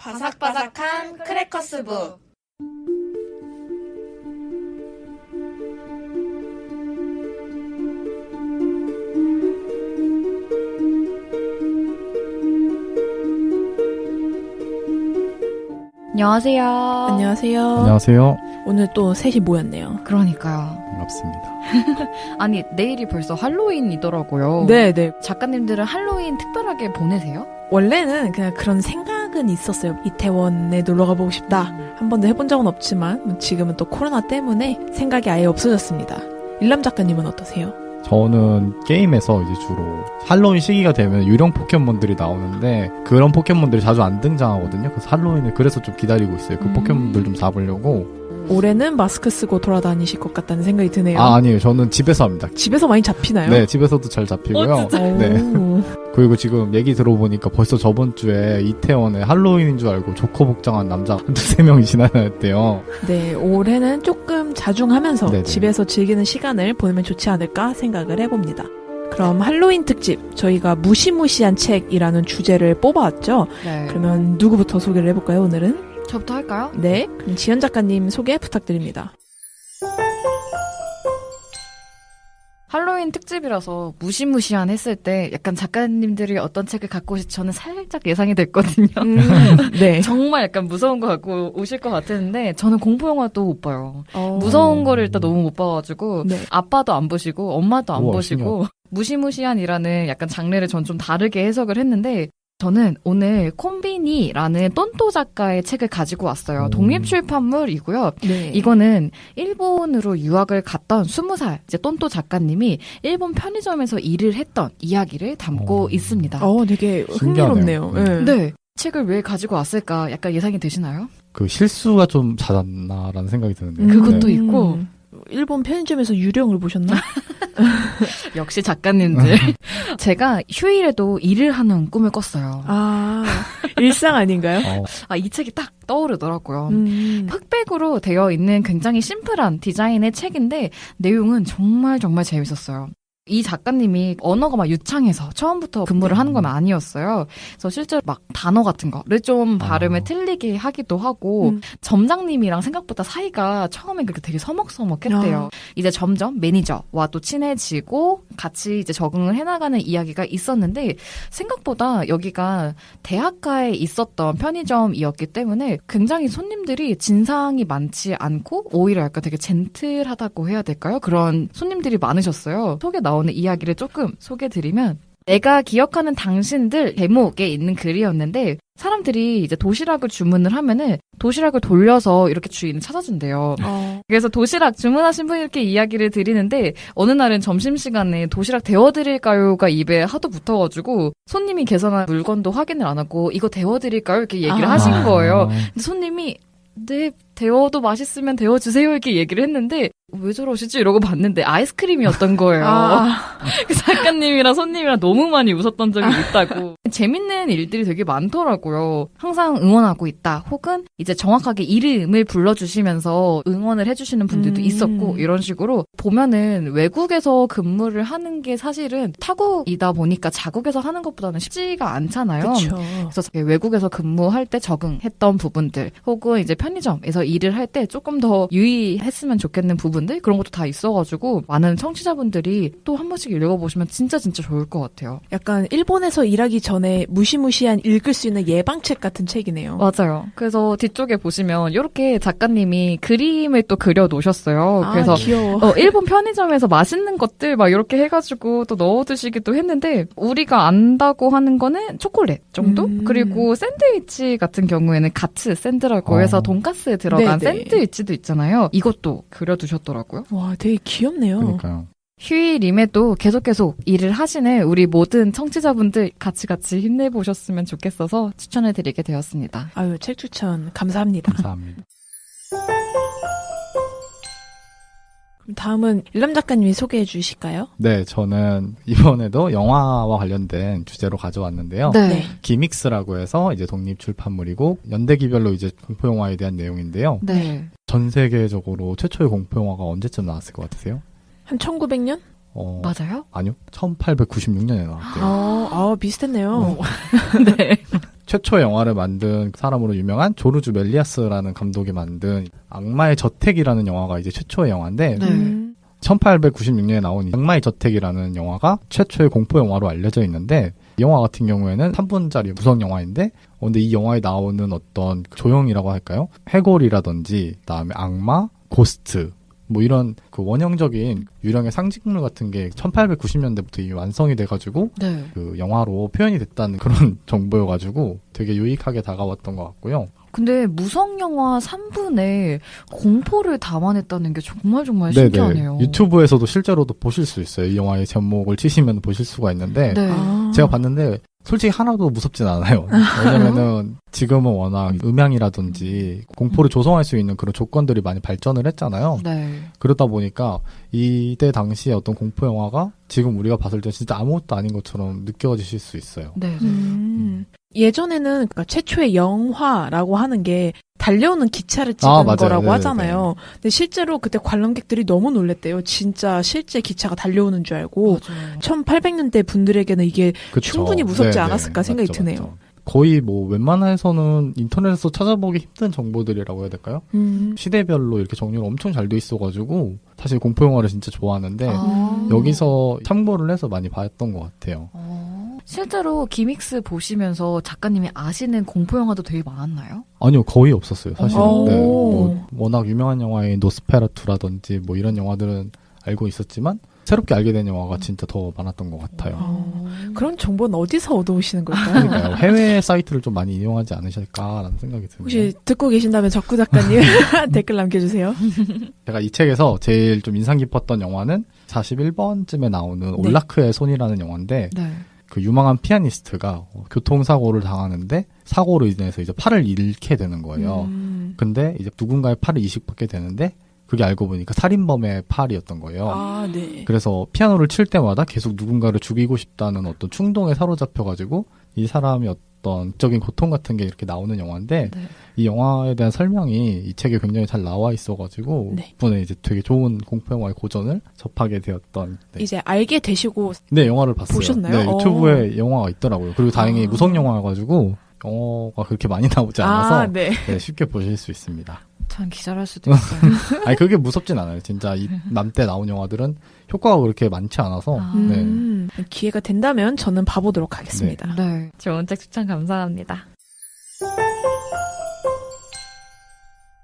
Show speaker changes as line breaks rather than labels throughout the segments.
바삭바삭한 크래커스부.
안녕하세요.
안녕하세요.
안녕하세요.
오늘 또 셋이 모였네요.
그러니까요.
반갑습니다.
아니, 내일이 벌써 할로윈이더라고요.
네네.
작가님들은 할로윈 특별하게 보내세요?
원래는 그냥 그런 생각은 있었어요. 이태원에 놀러가 보고 싶다. 한 번도 해본 적은 없지만 지금은 또 코로나 때문에 생각이 아예 없어졌습니다. 일남 작가님은 어떠세요?
저는 게임에서 이제 주로 할로윈 시기가 되면 유령 포켓몬들이 나오는데 그런 포켓몬들이 자주 안 등장하거든요. 그래서 할로윈을 그래서 좀 기다리고 있어요. 그 포켓몬들 좀 잡으려고.
올해는 마스크 쓰고 돌아다니실 것 같다는 생각이 드네요.
아니에요. 저는 집에서 합니다.
집에서 많이 잡히나요?
네, 집에서도 잘 잡히고요. 네. 그리고 지금 얘기 들어보니까 벌써 저번 주에 이태원에 할로윈인 줄 알고 조커 복장한 남자 한두세 명이 지나다녔대요.
네, 올해는 조금 자중하면서
네네.
집에서 즐기는 시간을 보내면 좋지 않을까 생각을 해봅니다. 그럼 할로윈 특집, 저희가 무시무시한 책이라는 주제를 뽑아왔죠.
네.
그러면 누구부터 소개를 해볼까요, 오늘은?
저부터 할까요?
네, 그럼 지연 작가님 소개 부탁드립니다.
할로윈 특집이라서 무시무시한 했을 때 약간 작가님들이 어떤 책을 갖고 오실지 저는 살짝 예상이 됐거든요.
네.
정말 약간 무서운 거 갖고 오실 것 같았는데 저는 공포영화도 못 봐요. 무서운 거를 일단 너무 못 봐가지고
네.
아빠도 안 보시고 엄마도 안
우와,
보시고 무시무시한이라는 약간 장르를 전 좀 다르게 해석을 했는데 저는 오늘 콤비니라는 똔또 작가의 책을 가지고 왔어요. 독립출판물이고요.
네.
이거는 일본으로 유학을 갔던 20살 이제 똔또 작가님이 일본 편의점에서 일을 했던 이야기를 담고 있습니다.
되게 흥미롭네요.
신기하네요.
네. 책을 왜 가지고 왔을까 약간 예상이 되시나요?
그 실수가 좀 잦았나라는 생각이 드는데.
그것도
네.
있고.
일본 편의점에서 유령을 보셨나?
역시 작가님들. 제가 휴일에도 일을 하는 꿈을 꿨어요.
일상 아닌가요?
이 책이 딱 떠오르더라고요.
음.
흑백으로 되어 있는 굉장히 심플한 디자인의 책인데 내용은 정말 정말 재밌었어요. 이 작가님이 언어가 막 유창해서 처음부터 근무를 하는 건 아니었어요. 그래서 실제로 막 단어 같은 거를 좀 발음을 틀리게 하기도 하고 점장님이랑 생각보다 사이가 처음엔 그렇게 되게 서먹서먹했대요. 이제 점점 매니저와 또 친해지고 같이 이제 적응을 해나가는 이야기가 있었는데 생각보다 여기가 대학가에 있었던 편의점이었기 때문에 굉장히 손님들이 진상이 많지 않고 오히려 약간 되게 젠틀하다고 해야 될까요? 그런 손님들이 많으셨어요. 속에 나오는 이야기를 조금 소개드리면 내가 기억하는 당신들 제목에 있는 글이었는데 사람들이 이제 도시락을 주문을 하면은 도시락을 돌려서 이렇게 주인을 찾아준대요. 그래서 도시락 주문하신 분께 이야기를 드리는데 어느 날은 점심시간에 도시락 데워드릴까요가 입에 하도 붙어가지고 손님이 계산한 물건도 확인을 안 하고 이거 데워드릴까요? 이렇게 얘기를 하신 거예요. 근데 손님이 네, 데워도 맛있으면 데워주세요 이렇게 얘기를 했는데 왜 저러시지? 이러고 봤는데 아이스크림이었던 거예요. 그 작가님이랑 손님이랑 너무 많이 웃었던 적이 있다고. 재밌는 일들이 되게 많더라고요. 항상 응원하고 있다. 혹은 이제 정확하게 이름을 불러주시면서 응원을 해주시는 분들도 있었고 이런 식으로 보면은 외국에서 근무를 하는 게 사실은 타국이다 보니까 자국에서 하는 것보다는 쉽지가 않잖아요.
그쵸.
그래서 외국에서 근무할 때 적응했던 부분들 혹은 이제 편의점에서 일을 할 때 조금 더 유의했으면 좋겠는 부분들 그런 것도 다 있어가지고 많은 청취자분들이 또 한 번씩 읽어보시면 진짜 좋을 것 같아요.
약간 일본에서 일하기 전에 무시무시한 읽을 수 있는 예방책 같은 책이네요.
맞아요. 그래서 뒤쪽에 보시면 이렇게 작가님이 그림을 또 그려 놓으셨어요. 그래서
귀여워.
일본 편의점에서 맛있는 것들 막 이렇게 해가지고 또 넣어두시기도 했는데 우리가 안다고 하는 거는 초콜릿 정도? 그리고 샌드위치 같은 경우에는 가츠 샌드라고 해서 돈가스에 들어간
네네.
샌드위치도 있잖아요. 이것도 그려두셨더라고요.
와, 되게 귀엽네요.
그러니까요.
휴일임에도 계속 일을 하시는 우리 모든 청취자분들 같이 힘내보셨으면 좋겠어서 추천해드리게 되었습니다.
아유, 책 추천 감사합니다.
감사합니다.
그럼 다음은 일남 작가님이 소개해 주실까요?
네, 저는 이번에도 영화와 관련된 주제로 가져왔는데요.
네.
기믹스라고 해서 이제 독립출판물이고 연대기별로 이제 공포영화에 대한 내용인데요.
네.
전 세계적으로 최초의 공포영화가 언제쯤 나왔을 것 같으세요?
한 1900년?
맞아요?
아니요. 1896년에 나왔대요.
비슷했네요.
네.
최초의 영화를 만든 사람으로 유명한 조르주 멜리아스라는 감독이 만든 악마의 저택이라는 영화가 이제 최초의 영화인데
네.
1896년에 나온 악마의 저택이라는 영화가 최초의 공포 영화로 알려져 있는데 이 영화 같은 경우에는 3분짜리 무성 영화인데 근데 이 영화에 나오는 어떤 조형이라고 할까요? 해골이라든지 그다음에 악마, 고스트 뭐 이런 그 원형적인 유령의 상징물 같은 게 1890년대부터 이미 완성이 돼가지고
네.
그 영화로 표현이 됐다는 그런 정보여가지고 되게 유익하게 다가왔던 것 같고요.
근데 무성 영화 3분에 공포를 담아냈다는 게 정말 정말
네네.
신기하네요.
유튜브에서도 실제로도 보실 수 있어요. 이 영화의 제목을 치시면 보실 수가 있는데
네.
제가 봤는데 솔직히 하나도 무섭진 않아요. 왜냐면은 지금은 워낙 음향이라든지 공포를 조성할 수 있는 그런 조건들이 많이 발전을 했잖아요.
네.
그러다 보니까 이때 당시에 어떤 공포 영화가 지금 우리가 봤을 때 진짜 아무것도 아닌 것처럼 느껴지실 수 있어요.
네.
예전에는 그러니까 최초의 영화라고 하는 게 달려오는 기차를 찍은
맞아요.
거라고
네네네.
하잖아요. 근데 실제로 그때 관람객들이 너무 놀랬대요. 진짜 실제 기차가 달려오는 줄 알고.
맞아요.
1800년대 분들에게는 이게
그쵸.
충분히 무섭지
네네.
않았을까 생각이
맞죠,
드네요.
맞죠. 거의 뭐 웬만해서는 인터넷에서 찾아보기 힘든 정보들이라고 해야 될까요? 시대별로 이렇게 정리가 엄청 잘 돼 있어가지고 사실 공포 영화를 진짜 좋아하는데 여기서 참고를 해서 많이 봤던 것 같아요.
실제로 기믹스 보시면서 작가님이 아시는 공포 영화도 되게 많았나요?
아니요, 거의 없었어요, 사실은.
오.
네, 뭐 워낙 유명한 영화인 노스페라투라든지 뭐 이런 영화들은 알고 있었지만 새롭게 알게 된 영화가 진짜 더 많았던 것 같아요.
그런 정보는 어디서 얻어오시는 걸까요?
그러니까요. 해외 사이트를 좀 많이 이용하지 않으실까라는 생각이 드네요.
혹시 듣고 계신다면 적구 작가님 댓글 남겨주세요.
제가 이 책에서 제일 좀 인상 깊었던 영화는 41번쯤에 나오는 올라크의 손이라는 영화인데
네.
그 유망한 피아니스트가 교통사고를 당하는데 사고로 인해서 이제 팔을 잃게 되는 거예요. 근데 이제 누군가의 팔을 이식받게 되는데 그게 알고 보니까 살인범의 팔이었던 거예요.
아, 네.
그래서 피아노를 칠 때마다 계속 누군가를 죽이고 싶다는 어떤 충동에 사로잡혀가지고 이 사람이 어떤 적인 고통 같은 게 이렇게 나오는 영화인데
네.
이 영화에 대한 설명이 이 책에 굉장히 잘 나와 있어가지고
네.
덕분에 이제 되게 좋은 공포 영화의 고전을 접하게 되었던. 네.
이제 알게 되시고
네, 영화를 봤어요.
보셨나요?
네, 유튜브에 영화가 있더라고요. 그리고 다행히
아.
무성 영화여가지고 영어가 그렇게 많이 나오지 않아서
네.
네, 쉽게 보실 수 있습니다.
전 기절할 수도 있어요.
아니 그게 무섭진 않아요. 진짜 이 남때 나온 영화들은 효과가 그렇게 많지 않아서. 네.
기회가 된다면 저는 봐보도록 하겠습니다.
네. 좋은 책 추천 감사합니다.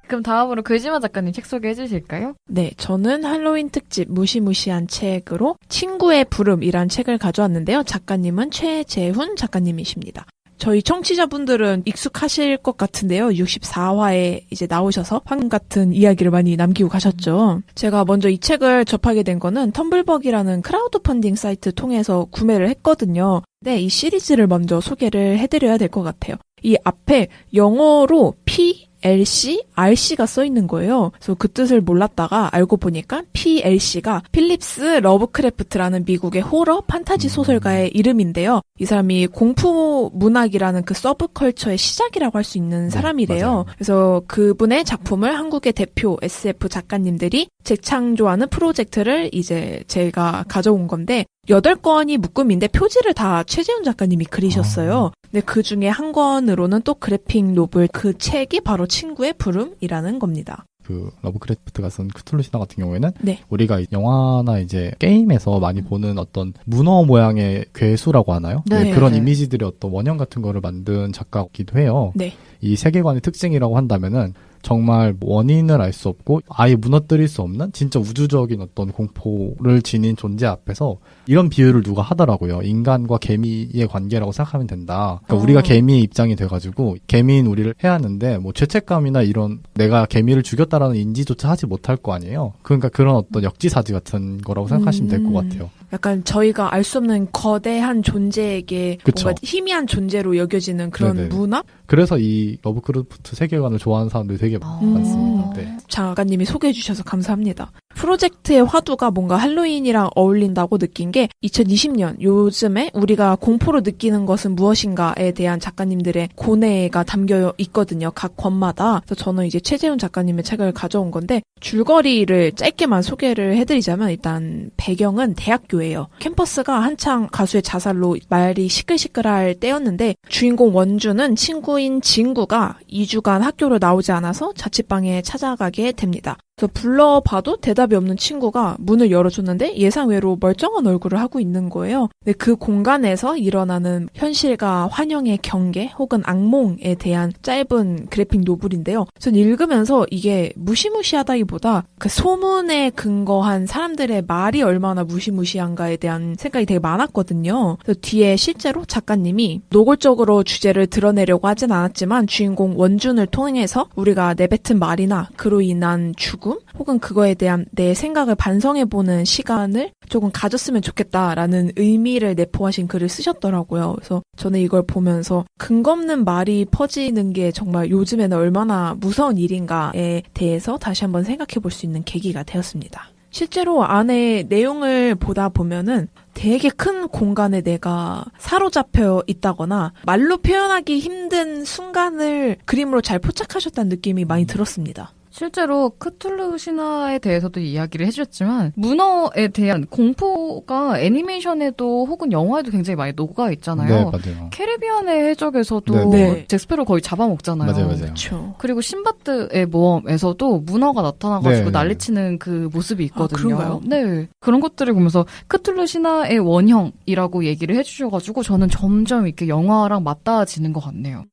그럼 다음으로 글지마 작가님 책 소개해 주실까요?
네, 저는 할로윈 특집 무시무시한 책으로 친구의 부름이란 책을 가져왔는데요. 작가님은 최재훈 작가님이십니다. 저희 청취자분들은 익숙하실 것 같은데요. 64화에 이제 나오셔서 황금 같은 이야기를 많이 남기고 가셨죠. 제가 먼저 이 책을 접하게 된 거는 텀블벅이라는 크라우드 펀딩 사이트 통해서 구매를 했거든요. 네, 이 시리즈를 먼저 소개를 해드려야 될 것 같아요. 이 앞에 영어로 PLC, RC가 써 있는 거예요. 그래서 그 뜻을 몰랐다가 알고 보니까 PLC가 필립스 러브크래프트라는 미국의 호러 판타지 소설가의 이름인데요. 이 사람이 공포 문학이라는 그 서브컬처의 시작이라고 할 수 있는 사람이래요.
맞아요.
그래서 그분의 작품을 한국의 대표 SF 작가님들이 재창조하는 프로젝트를 이제 제가 가져온 건데 8권이 묶음인데 표지를 다 최재훈 작가님이 그리셨어요. 근데 그 중에 한 권으로는 또 그래픽 노블 그 책이 바로 친구의 부름이라는 겁니다.
그 러브크래프트가 쓴 크툴루 신화 같은 경우에는
네.
우리가 영화나 이제 게임에서 많이 보는 어떤 문어 모양의 괴수라고 하나요?
네.
그런 이미지들의 어떤 원형 같은 거를 만든 작가이기도 해요.
네.
이 세계관의 특징이라고 한다면은 정말 원인을 알 수 없고 아예 무너뜨릴 수 없는 진짜 우주적인 어떤 공포를 지닌 존재 앞에서 이런 비유를 누가 하더라고요. 인간과 개미의 관계라고 생각하면 된다. 그러니까 우리가 개미의 입장이 돼가지고 개미인 우리를 해하는데 뭐 죄책감이나 이런 내가 개미를 죽였다라는 인지조차 하지 못할 거 아니에요. 그러니까 그런 어떤 역지사지 같은 거라고 생각하시면 될 것 같아요.
약간 저희가 알 수 없는 거대한 존재에게
그쵸.
뭔가 희미한 존재로 여겨지는 그런
네네.
문화?
그래서 이 러브크래프트 세계관을 좋아하는 사람들이 되게 많습니다. 네.
작가님이 소개해 주셔서 감사합니다. 프로젝트의 화두가 뭔가 할로윈이랑 어울린다고 느낀 게 2020년 요즘에 우리가 공포로 느끼는 것은 무엇인가에 대한 작가님들의 고뇌가 담겨 있거든요. 각 권마다. 그래서 저는 이제 최재훈 작가님의 책을 가져온 건데 줄거리를 짧게만 소개를 해드리자면 일단 배경은 대학교예요. 캠퍼스가 한창 가수의 자살로 말이 시끌시끌할 때였는데 주인공 원주는 친구인 진구가 2주간 학교를 나오지 않아서 자취방에 찾아가게 됩니다. 그래서 불러봐도 대답이 없는 친구가 문을 열어줬는데 예상외로 멀쩡한 얼굴을 하고 있는 거예요. 근데 그 공간에서 일어나는 현실과 환영의 경계 혹은 악몽에 대한 짧은 그래픽 노블인데요. 전 읽으면서 이게 무시무시하다기보다 그 소문에 근거한 사람들의 말이 얼마나 무시무시한가에 대한 생각이 되게 많았거든요. 그래서 뒤에 실제로 작가님이 노골적으로 주제를 드러내려고 하진 않았지만 주인공 원준을 통해서 우리가 내뱉은 말이나 그로 인한 죽음 혹은 그거에 대한 내 생각을 반성해보는 시간을 조금 가졌으면 좋겠다라는 의미를 내포하신 글을 쓰셨더라고요. 그래서 저는 이걸 보면서 근거 없는 말이 퍼지는 게 정말 요즘에는 얼마나 무서운 일인가에 대해서 다시 한번 생각해볼 수 있는 계기가 되었습니다. 실제로 안에 내용을 보다 보면은 되게 큰 공간에 내가 사로잡혀 있다거나 말로 표현하기 힘든 순간을 그림으로 잘 포착하셨다는 느낌이 많이 들었습니다.
실제로 크툴루 신화에 대해서도 이야기를 해주셨지만 문어에 대한 공포가 애니메이션에도 혹은 영화에도 굉장히 많이 녹아 있잖아요.
네, 맞아요.
캐리비안의 해적에서도
네.
잭스페로 거의 잡아먹잖아요.
맞아요.
그렇죠.
그리고 신바드의 모험에서도 문어가 나타나가지고
네.
난리치는 그 모습이 있거든요.
그런가요?
네. 그런 것들을 보면서 크툴루 신화의 원형이라고 얘기를 해주셔가지고 저는 점점 이렇게 영화랑 맞닿아지는 것 같네요.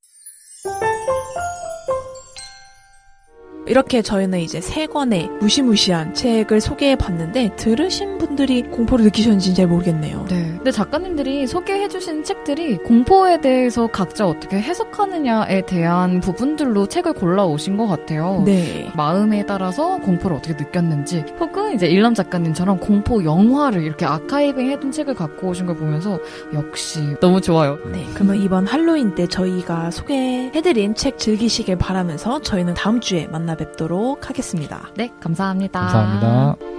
이렇게 저희는 이제 3권의 무시무시한 책을 소개해봤는데 들으신 분들이 공포를 느끼셨는지 잘 모르겠네요.
네. 근데 작가님들이 소개해주신 책들이 공포에 대해서 각자 어떻게 해석하느냐에 대한 부분들로 책을 골라오신 것 같아요.
네.
마음에 따라서 공포를 어떻게 느꼈는지 혹은 이제 일남 작가님처럼 공포 영화를 이렇게 아카이빙 해둔 책을 갖고 오신 걸 보면서 역시 너무 좋아요.
네. 그러면 이번 할로윈 때 저희가 소개해드린 책 즐기시길 바라면서 저희는 다음 주에 만나 뵙도록 하겠습니다.
네, 감사합니다.
감사합니다.